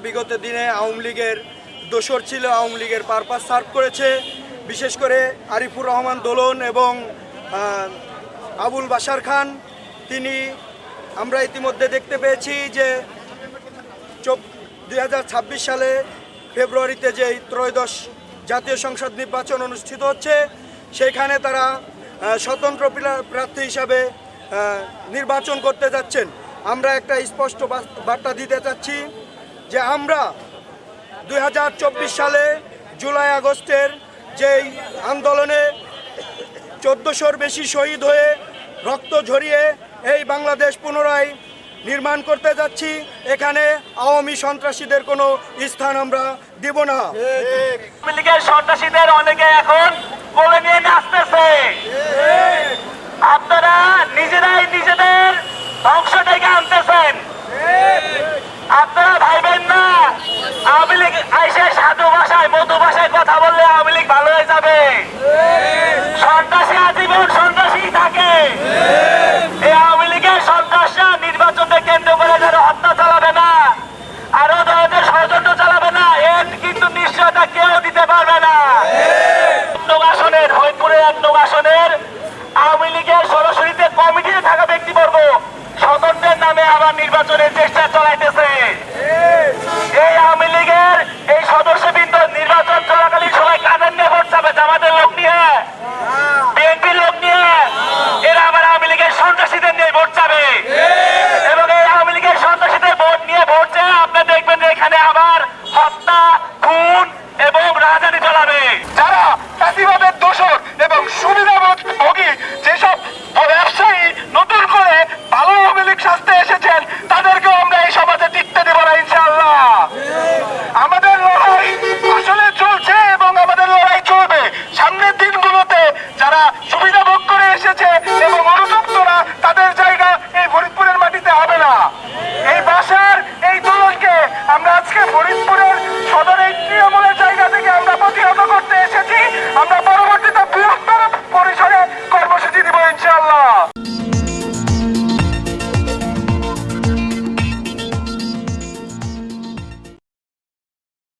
বিগত দিনে আওয়ামী লীগের দোসর ছিল, আওয়ামী লীগের পারপাস সার্ভ করেছে। বিশেষ করে আরিফুর রহমান দোলন এবং আবুল বাশার খান, আমরা ইতিমধ্যে দেখতে পেয়েছি যে 2026 সালে ফেব্রুয়ারিতে যে ত্রয়োদশ জাতীয় সংসদ নির্বাচন অনুষ্ঠিত হচ্ছে, সেখানে তারা স্বতন্ত্র প্রার্থী হিসাবে নির্বাচন করতে যাচ্ছেন। আমরা একটা স্পষ্ট বার্তা দিতে চাচ্ছি যে আমরা 2024 সালে জুলাই আগস্টের যেই আন্দোলনে 1400-র বেশি শহীদ হয়ে রক্ত ঝরিয়ে এই বাংলাদেশ পুনরায় নির্মাণ করতে যাচ্ছি। এখানে আওয়ামী সন্ত্রাসীদের কোনো স্থান আমরা দিব না। আওয়ামী লীগের সন্ত্রাসীদের অনেকে এখন কোলে নিয়ে নাচতেছে। আপনারা নিজেরাই নিজেদের ধ্বংস ডেকে আনতেছেন। আপনারা ভাইবেন না আওয়ামী লীগ আইসে সাধু ভাষায় মধু ভাষায় কথা বললে আওয়ামী লীগ ভালো হয়ে যাবে। সন্ত্রাসী আজীবন সন্ত্রাসী থাকে। এই আওয়ামী লীগের সন্ত্রাসরা নির্বাচনকে কেন্দ্র করে যারা হত্যা চালাবে না, আরো ধরনের ষড়যন্ত্র চালাবে না, এর কিন্তু নিশ্চয়তা কেউ দিতে পারবে না। আসনের হরিপুরের 1 নং আসনের আওয়ামী লীগের সরাসরিতে কমিটিতে থাকা ব্যক্তিবর্গ স্বতন্ত্রের নামে আবার নির্বাচনের চেষ্টা চালাইতেছে।